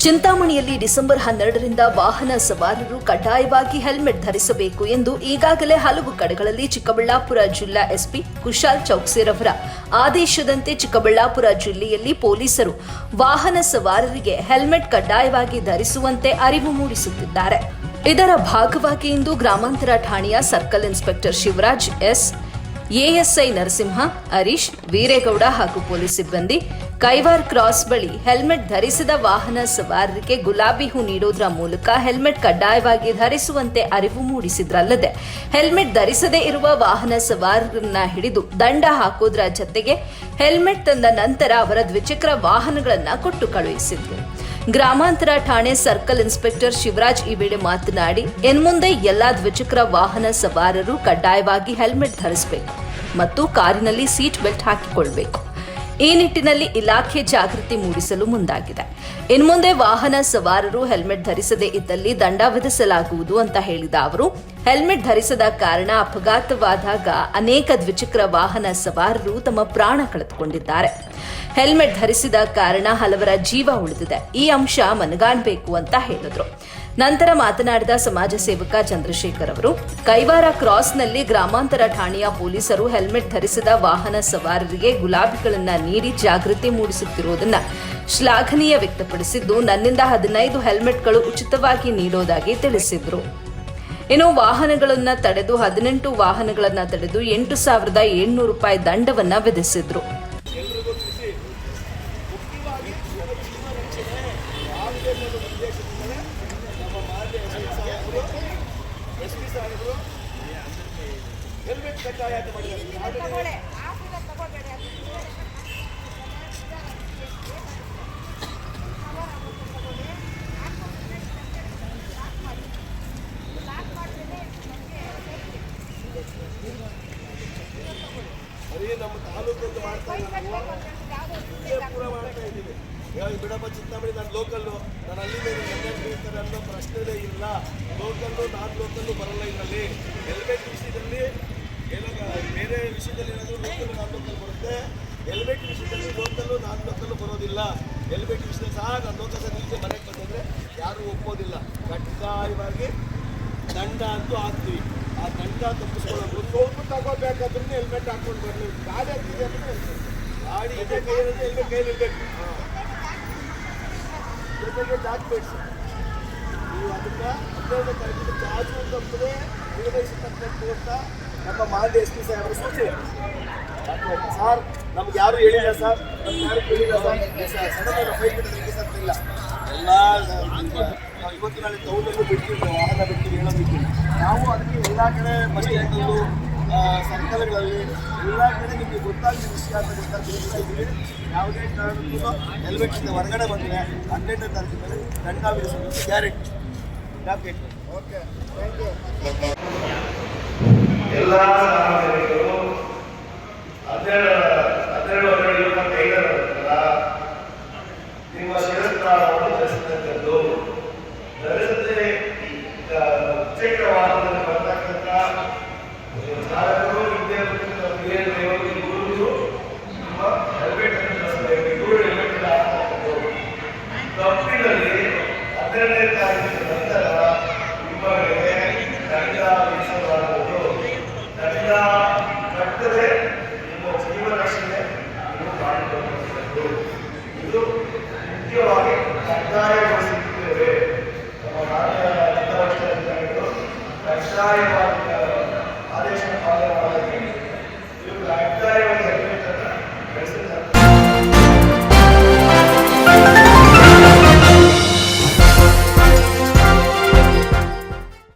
ಚಿಂತಾಮಣಿಯಲ್ಲಿ December 12ರಿಂದ ವಾಹನ ಸವಾರರು ಕಡ್ಡಾಯವಾಗಿ ಹೆಲ್ಮೆಟ್ ಧರಿಸಬೇಕು ಎಂದು ಈಗಾಗಲೇ ಹಲವು ಕಡೆಗಳಲ್ಲಿ ಚಿಕ್ಕಬಳ್ಳಾಪುರ ಜಿಲ್ಲಾ ಎಸ್ಪಿ ಕುಶಾಲ್ ಚೌಕ್ಸಿರವರ ಆದೇಶದಂತೆ ಚಿಕ್ಕಬಳ್ಳಾಪುರ ಜಿಲ್ಲೆಯಲ್ಲಿ ಪೊಲೀಸರು ವಾಹನ ಸವಾರರಿಗೆ ಹೆಲ್ಮೆಟ್ ಕಡ್ಡಾಯವಾಗಿ ಧರಿಸುವಂತೆ ಅರಿವು ಮೂಡಿಸುತ್ತಿದ್ದಾರೆ. ಇದರ ಭಾಗವಾಗಿ ಇಂದು ಗ್ರಾಮಾಂತರ ಠಾಣೆಯ circle inspector Shivaraj S, ASI Narasimha, Harish, Veeregowda ಹಾಗೂ ಪೊಲೀಸ್ ಸಿಬ್ಬಂದಿ ಕೈವಾರ್ ಕ್ರಾಸ್ ಬಳಿ ಹೆಲ್ಮೆಟ್ ಧರಿಸಿದ ವಾಹನ ಸವಾರರಿಗೆ ಗುಲಾಬಿ ಹೂ ನೀಡುವುದರ ಮೂಲಕ ಹೆಲ್ಮೆಟ್ ಕಡ್ಡಾಯವಾಗಿ ಧರಿಸುವಂತೆ ಅರಿವು ಮೂಡಿಸಿದ್ರಲ್ಲದೆ ಹೆಲ್ಮೆಟ್ ಧರಿಸದೇ ಇರುವ ವಾಹನ ಸವಾರರನ್ನ ಹಿಡಿದು ದಂಡ ಹಾಕುವುದರ ಜತೆಗೆ ಹೆಲ್ಮೆಟ್ ತಂದ ನಂತರ ಅವರ ದ್ವಿಚಕ್ರ ವಾಹನಗಳನ್ನು ಕೊಟ್ಟು ಕಳುಹಿಸಿದ್ರು. ಗ್ರಾಮಾಂತರ ಠಾಣೆ ಸರ್ಕಲ್ ಇನ್ಸ್ಪೆಕ್ಟರ್ ಶಿವರಾಜ್ ಈ ವೇಳೆ ಮಾತನಾಡಿ, ಇನ್ಮುಂದೆ ಎಲ್ಲಾ ದ್ವಿಚಕ್ರ ವಾಹನ ಸವಾರರು ಕಡ್ಡಾಯವಾಗಿ ಹೆಲ್ಮೆಟ್ ಧರಿಸಬೇಕು ಮತ್ತು ಕಾರಿನಲ್ಲಿ ಸೀಟ್ ಬೆಲ್ಟ್ ಹಾಕಿಕೊಳ್ಳಬೇಕು. ಈ ನಿಟ್ಟಿನಲ್ಲಿ ಇಲಾಖೆ ಜಾಗೃತಿ ಮೂಡಿಸಲು ಮುಂದಾಗಿದೆ. ಇನ್ಮುಂದೆ ವಾಹನ ಸವಾರರು ಹೆಲ್ಮೆಟ್ ಧರಿಸದೇ ಇದ್ದಲ್ಲಿ ದಂಡ ವಿಧಿಸಲಾಗುವುದು ಅಂತ ಹೇಳಿದ ಅವರು, ಹೆಲ್ಮೆಟ್ ಧರಿಸದ ಕಾರಣ ಅಪಘಾತವಾದಾಗ ಅನೇಕ ದ್ವಿಚಕ್ರ ವಾಹನ ಸವಾರರು ತಮ್ಮ ಪ್ರಾಣ ಕಳೆದುಕೊಂಡಿದ್ದಾರೆ. ಹೆಲ್ಮೆಟ್ ಧರಿಸಿದ ಕಾರಣ ಹಲವರ ಜೀವ ಉಳಿದಿದೆ. ಈ ಅಂಶ ಮನಗಾಣಬೇಕು ಅಂತ ಹೇಳಿದ್ರು. ನಂತರ ಮಾತನಾಡಿದ ಸಮಾಜ ಸೇವಕ ಚಂದ್ರಶೇಖರ್ ಅವರು, ಕೈವಾರ ಕ್ರಾಸ್ನಲ್ಲಿ ಗ್ರಾಮಾಂತರ ಠಾಣೆಯ ಪೊಲೀಸರು ಹೆಲ್ಮೆಟ್ ಧರಿಸಿದ ವಾಹನ ಸವಾರರಿಗೆ ಗುಲಾಬಿಗಳನ್ನು ನೀಡಿ ಜಾಗೃತಿ ಮೂಡಿಸುತ್ತಿರುವುದನ್ನು ಶ್ಲಾಘನೀಯ ವ್ಯಕ್ತಪಡಿಸಿದ್ದು, ನನ್ನಿಂದ 15 ಹೆಲ್ಮೆಟ್ಗಳು ಉಚಿತವಾಗಿ ನೀಡೋದಾಗಿ ತಿಳಿಸಿದರು. ಇನ್ನು ವಾಹನಗಳನ್ನು ತಡೆದು 18 ವಾಹನಗಳನ್ನು ತಡೆದು 8,700 ರೂಪಾಯಿ ದಂಡವನ್ನು ವಿಧಿಸಿದ್ರು. ಹೆಲ್ಮೆಟ್ ಕಡ್ಡಾಯ ಮಾಡಿದ್ದಾರೆ. ಅದೇ ನಮ್ಮ ತಾಲೂಕಲ್ಲಿ ಮಾಡ್ತಾ ಪೂರ ಮಾಡ್ತಾ ಇದ್ದೀವಿ. ಬಿಡಪ್ಪ ಚಿಂತಾಮಣಿ ನಾನು ಲೋಕಲ್ಲು, ನಾನು ಅಲ್ಲಿ ಬೀಳ್ತಾರೆ ಅನ್ನೋ ಪ್ರಶ್ನೆನೇ ಇಲ್ಲ. ಲೋಕಲ್ಲು ನಾನ್ ಲೋಕಲ್ಲು ಬರಲ್ಲ. ಇದರಲ್ಲಿ ಹೆಲ್ಮೆಟ್ ವಿಷಯದಲ್ಲಿ ಏನೋ ಬೇರೆ ವಿಷಯದಲ್ಲಿ ಏನಾದರೂ ಲೋಕಲ್ಲು ನಾನ್ ಲೋಕಲ್ ಬರುತ್ತೆ. ಹೆಲ್ಮೆಟ್ ವಿಷಯದಲ್ಲಿ ಲೋಕಲ್ಲು ನಾನ್ ಲೋಕಲ್ಲು ಬರೋದಿಲ್ಲ. ಹೆಲ್ಮೆಟ್ ವಿಷಯದಲ್ಲಿ ಸಹ ನಾನು ಲೋಕಲ್ ನಿಲ್ಸಿ ಮನೆಗೆ ಬಂದರೆ ಯಾರೂ ಒಪ್ಪೋದಿಲ್ಲ. ಕಡ್ಡಾಯವಾಗಿ ದಂಡ ಅಂತೂ ಹಾಕ್ತೀವಿ. ಆ ದಂಡ ತಪ್ಪಿಸ್ಕೊಳ್ಳೋದು ಸ್ವಲ್ಪ ತಗೋಬೇಕಾದ್ರೂ ಹೆಲ್ಮೆಟ್ ಹಾಕ್ಕೊಂಡು ಬರಲಿ. ಗಾಡಿ ಹಾಕ್ತಿದೆ ಅಂದರೆ ಗಾಡಿ ಇದೆ ಕೈಯಲ್ಲಿ ಹೆಲ್ಮೆಟ್ ಕೈಲಿರ್ಬೇಕು. ಜೊತೆಗೆ ಡಾಕ್ಯುಮೆಂಟ್ಸ್ ನೀವು ಅದನ್ನು 12ನೇ ತಾರೀಕಿಗೆ ಚಾರ್ಜು ತಪ್ಪದೆ ನಿರ್ವಹಿಸತಕ್ಕಂಥ ಅಂತ ನಮ್ಮ ಮಾನ್ಯ ಎಸ್ ಪಿ ಸಾಹೇಬರ ಸೂಚನೆ. ಸರ್ ನಮ್ಗೆ ಯಾರು ಹೇಳಿಲ್ಲ ಸರ್, ನಮ್ಗೆ ಯಾರು ಹೇಳಿಲ್ಲ ಸರ್, ಸಡನ್ ಫೈಲ್ ಬಿಟ್ಟಿಲ್ಲ. ಎಲ್ಲ ನಾವು ಇವತ್ತು ನಾಳೆ ಟೌನಲ್ಲೂ ಬಿಡ್ತೀವಿ, ವಾಹನ ಬಿಡ್ತೀವಿ ಹೇಳೋದಕ್ಕೆ. ನಾವು ಅದಕ್ಕೆ ಎಲ್ಲ ಕಡೆ ಬಸ್ ಸ್ಟ್ಯಾಂಡಲ್ಲೂ ಸರ್ಕಲ್ಗಳಲ್ಲಿ ಎಲ್ಲ ಕಡೆ ನಿಮಗೆ ಗೊತ್ತಾಗಿದ್ದ ವಿಷಯ ಅಂತ ಗೊತ್ತಾಗ್ತಾ ಇದ್ದೀವಿ. ಯಾವುದೇ ಕಾರಣಕ್ಕೂ ಹೆಲ್ಮೆಟ್ಟಿಂದ ಹೊರಗಡೆ ಬಂದರೆ 12ನೇ ತಾರೀಕಿನಲ್ಲಿ ದಂಡ ವಿಧಿಸೋದು ಗ್ಯಾರಂಟಿ. Okay, thank you. ಎಲ್ಲ ಸಾರ್ವಜನಿಕರು 12 ನಿಮ್ಮ ಶಿರಸ್ತ್ರಾಣವನ್ನು ಧರಿಸತಕ್ಕದ್ದು. ಧರಿಸದೆ ದ್ವಿಚಕ್ರ ವಾಹನದಲ್ಲಿ ಬರ್ತಕ್ಕಂಥ ಚಾಲಕರು ಗುರುಗಳು ನಿಮ್ಮ ಹೆಲ್ಮೆಟ್ ಅನ್ನು ಧರಿಸಬೇಕು. ಇವರು ಹೆಲ್ಮೆಟ್ ಹಾಕತಕ್ಕದ್ದು. ತಪ್ಪಿನಲ್ಲಿ 12ನೇ ತಾರೀಕಿನ ನಂತರ ನಿಮಗೆ ದಂಡ ವಿಧಿಸಲಾಗುವುದು. ದಂಡ ಕಟ್ಟದೆ ನಿಮ್ಮ ಜೀವ ರಕ್ಷಣೆ ನೀವು ಮಾಡಿಕೊಳ್ಳಬಹುದು. ಇದು ಮುಖ್ಯವಾಗಿ ಕಡ್ಡಾಯಗೊಳಿಸುತ್ತೇವೆ. ನಮ್ಮ ರಾಜ್ಯ ಹಿತರಕ್ಷಣಾಧಿಕಾರಿಗಳು ಕಡ್ಡಾಯ